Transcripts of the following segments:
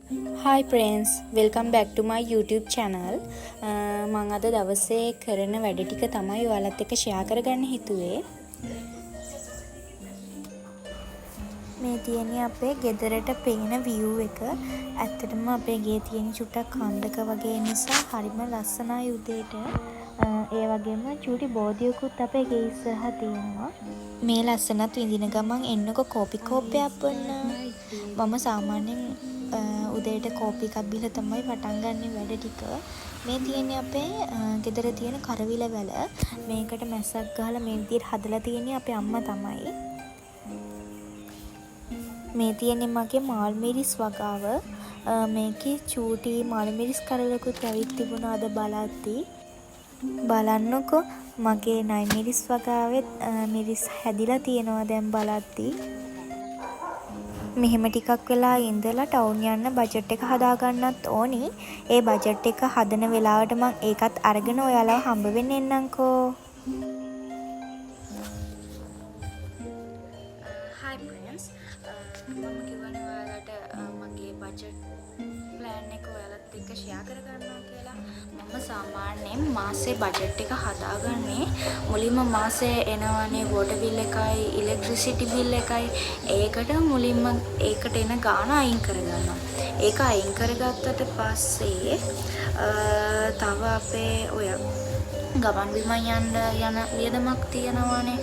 Hi friends, welcome back to my YouTube channel. මම අද දවසේ කරන වැඩ ටික තමයි ඔයාලත් එක්ක share කරගන්න හිතුවේ. මේ තියෙන්නේ අපේ ගෙදරට පේන view එක. ඇත්තටම අපේ ගේ තියෙන චුට්ටක් කන්දක වගේ නිසා හරිම ලස්සනයි උදේට. ඒ වගේම චූටි බෝධියකුත් අපේ ගේ ඉස්සරහා තියෙනවා. මේ ලස්සනත් විඳින ගමන් එන්නකො කෝපි කෝප්පයක් බොන්න. මම සාමාන්‍යයෙන් උදේට කෝපි එකක් බීලා තමයි පටන් ගන්න වැඩ ටික. මේ තියෙන්නේ අපේ ගෙදර තියෙන කරවිල වැල. මේකට මැස්සක් ගහලා මේ විදිහට හදලා තියෙන්නේ අපේ අම්මා තමයි. මේ තියෙන්නේ මගේ මාල් මිරිස් වගාව. මේකේ චූටි මාල් මිරිස් කරලකුත් ඇවිත් තිබුණා අද බලද්දී. බලන්නකෝ මගේ නයි මිරිස් වගාවෙත් මිරිස් හැදිලා තියෙනවා දැන් බලද්දී. මෙහෙම ටිකක් වෙලා ඉඳලා ටවුන් යන්න බජට් එක හදාගන්නත් ඕනි. ඒ බජට් එක හදන වෙලාවට මම ඒකත් අරගෙන ඔයාලව හම්බ වෙන්න එන්නම්කෝ. Hi friends. මම කිව්වනේ ඔයාලට මගේ බජට් ප්ලෑන් එක ඔයාලත් එක්ක ෂෙයා කරගන්නවා කියලා. මම සාමාන්‍යයෙන් මාසේ බජට් එක හදාගන්නේ මුලින්ම මාසේ එනවනේ වෝටර් බිල් එකයි ඉලෙක්ට්‍රිසිටි බිල් එකයි. ඒකට මුලින්ම ඒකට එන ගාණ අයින් කරගන්නවා. ඒක අයින් කරගත්තට පස්සේ තව අපේ ඔය ගමන් බිමන් යන වියදමක් තියෙනවානේ.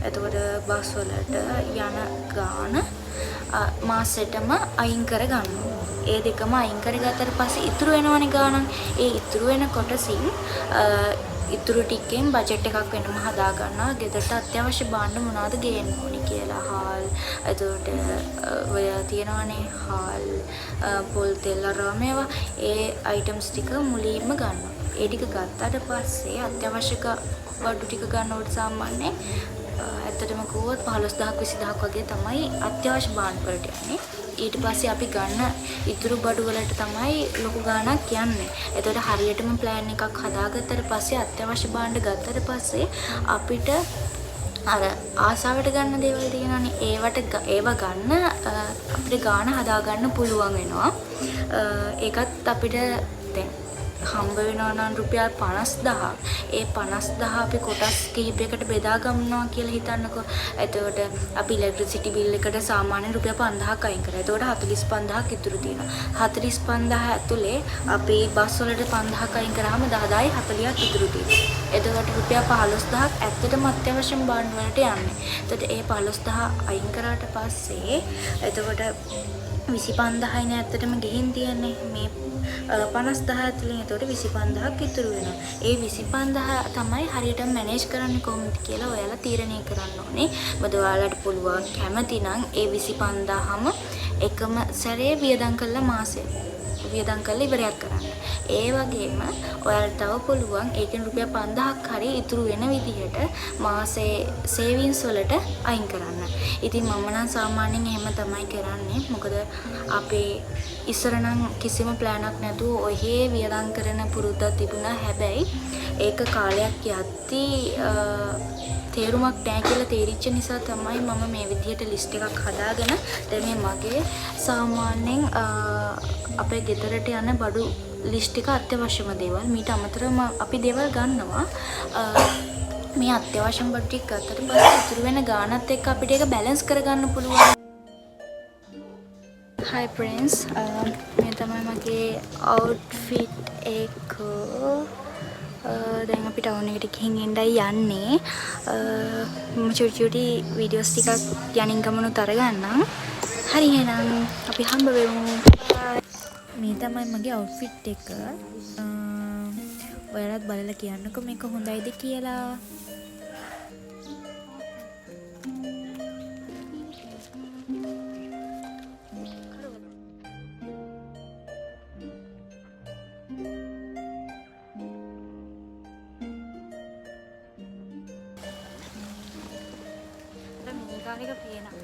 එතකොට බස් වලට යන ගාණ මාසෙටම අයින් කරගන්නවා. ඒ දෙකම අයින් කරගත්තට පස්සේ ඉතුරු වෙනවනේ ගාණක්. ඒ ඉතුරු වෙන කොටසින් ඉතුරු ටිකෙන් බජට් එකක් වෙනම හදා ගන්නවා. ගෙදරට අත්‍යවශ්‍ය භාණ්ඩ මොනවද ගේන්න ඕනි කියලා. හාල්, එතකොට ඔය තියෙනවනේ හාල්, පොල් තෙල් අරවා මේවා. ඒ අයිටම්ස් ටික මුලින්ම ගන්නවා. ඒ ටික ගත්තාට පස්සේ අත්‍යවශ්‍ය බඩු ටික ගන්නකොට සාමාන්‍යයෙන් ඇත්තටම කිව්වොත් 15000ක් 20000ක් වගේ තමයි අත්‍යවශ්‍ය භාණ්ඩ වලට යන්නේ. ඊට පස්සේ අපි ගන්න ඉතුරු බඩු වලට තමයි ලොකු ගාණක් යන්නේ. එතකොට හරියටම ප්ලෑන් එකක් හදාගත්තට පස්සේ අත්‍යවශ්‍ය භාණ්ඩ ගත්තට පස්සේ අපිට අර ආසාවට ගන්න දේවල් තියෙනවානේ. ඒව ගන්න අපිට ගාණ හදාගන්න පුළුවන් වෙනවා. ඒකත් අපිට දැන් හම්බ වෙනවා නම් රුපියල් 50000. ඒ 50000 අපි කොටස් කිහිපයකට බෙදා ගන්නවා කියලා හිතන්නකෝ. එතකොට අපි ඉලෙක්ට්‍රිසිටි බිල් එකට සාමාන්‍යයෙන් රුපියල් 5000ක් අයින් කරා. එතකොට 45000ක් ඉතුරු තියෙනවා. 45000 ඇතුලේ අපි බස් වලට 5000ක් අයින් කරාම 10000යි 40ක් ඉතුරු තියෙනවා. එතකොට රුපියල් 15000ක් ඇත්තටම අත්‍යවශ්‍ය භාණ්ඩ වලට යන්නේ. එතකොට ඒ 15000 අයින් කරාට පස්සේ එතකොට 25000යිනේ ඇත්තටම ගෙහින් තියන්නේ මේ 50000 ඇතුලේ. එතකොට 25000ක් ඉතුරු වෙනවා. ඒ 25000 තමයි හරියට මැනේජ් කරන්න කොහොමද කියලා ඔයාලා තීරණය කරන්න ඕනේ. මොකද ඔයාලට පුළුවන් කැමති නම් ඒ 25000ම එකම සැරේ වියදම් කරලා මාසේ වියදම් කරලා ඉවරයක් කරන්න. ඒ වගේම ඔයාලට තව පුළුවන් ඒකෙන් රුපියල් 5000ක් හරි ඉතුරු වෙන විදිහට මාසේ සේවිංස් වලට අයින් කරන්න. ඉතින් මම නම් සාමාන්‍යයෙන් එහෙම තමයි කරන්නේ. මොකද අපේ ඉස්සර නම් කිසිම ප්ලෑනක් නැතුව ඔහේ වියදම් කරන පුරුද්දක් තිබුණා. හැබැයි ඒක කාලයක් යද්දී තේරුමක් නැහැ කියලා තේරිච්ච නිසා තමයි මම මේ විදිහට ලිස්ට් එකක් හදාගෙන දැන් මේ මගේ සාමාන්‍යයෙන් අපේ ගෙදරට යන බඩු ලිස්ට් එක අත්‍යවශ්‍යම දේවල්. මීට අමතරව අපි දේවල් ගන්නවා. මේ අත්‍යවශ්‍යම බඩු ටික ගත්තට පස්සේ ඉතුරු වෙන ගාණත් එක්ක අපිට ඒක බැලන්ස් කරගන්න පුළුවන්. Hi friends, මේ තමයි මගේ outfit එක. දැන් අපි ටවුන් එකට ගිහින් ඉඳයි යන්නේ. මම චුටි වීඩියෝස් ටිකක් යනින් ගමනුත් අරගන්නම්. හරි එහෙනම් අපි හම්බ වෙමු. මේ තමයි මගේ outfit එක. ඔයාලත් බලලා කියන්නකෝ මේක හොඳයිද කියලා. මේකාලික පේනවා.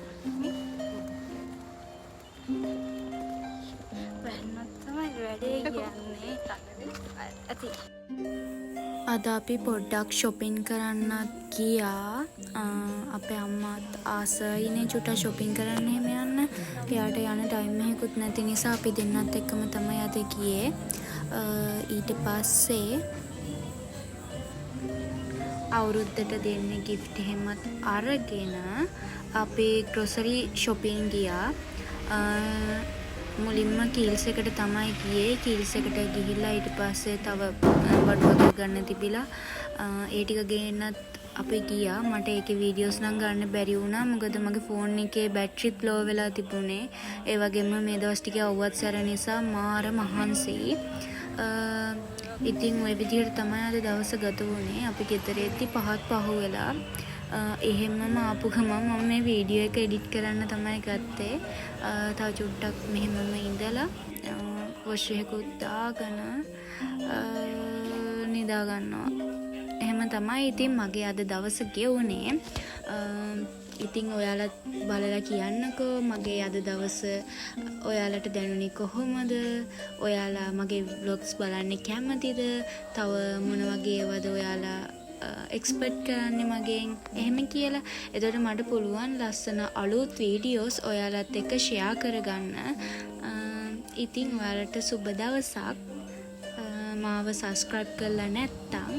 වැන්නත් තමයි වැඩේ කියන්නේ. ඇති. අද අපි පොඩ්ඩක් shopping කරන්නත් ගියා. අපේ අම්මාත් ආසයිනේ චුට්ටක් shopping කරන්න එහෙම යන්න. එයාට යන ටයිම් එකකුත් නැති නිසා අපි දෙන්නත් එක්කම තමයි අද ගියේ. ඊට පස්සේ අවුරුද්දට දෙන්නේ gift එහෙමත් අරගෙන අපි grocery shopping ගියා. මුලින්ම කීල්ස් එකට තමයි ගියේ. කීල්ස් එකට ගිහිල්ලා ඊට පස්සේ තව බඩුවක් ගන්න තිබිලා ඒ ටික ගේන්නත් අපි ගියා. මට ඒකේ වීඩියෝස් නම් ගන්න බැරි වුණා. මොකද මගේ ෆෝන් එකේ බැටරිත් ලෝ වෙලා තිබුණේ. ඒ වගේම මේ දවස් ටිකේ අවුවත් සැර නිසා මාර මහන්සි. ඉතින් ওই විදිහට තමයි අද දවස ගත වුණේ. අපි ගෙදර එද්දි පහත් පහ වෙලා එහෙමම ආපු ගමන් මම මේ වීඩියෝ එක එඩිට් කරන්න තමයි ගත්තේ. තව චුට්ටක් මෙහෙමම ඉඳලා වොෂ් එකකුත් දාගෙන නිදා ගන්නවා. එහෙම තමයි ඉතින් මගේ අද දවස ගෙවුනේ. ඉතින් ඔයාලත් බලලා කියන්නකෝ මගේ අද දවස ඔයාලට දැනුනේ කොහොමද? ඔයාලා මගේ vlogs බලන්න කැමතිද? තව මොන වගේ ඒවාද ඔයාලා එක්ස්පෙක්ට් කරන්නේ මගෙන් එහෙම කියලා. එතකොට මට පුළුවන් ලස්සන අලුත් වීඩියෝස් ඔයාලත් එක්ක ෂෙයා කරගන්න. ඉතින් ඔයාලට සුබ දවසක්. මාව සබස්ක්‍රයිබ් කරලා නැත්නම්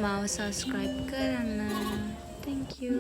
මාව සබස්ක්‍රයිබ් කරන්න. Thank you.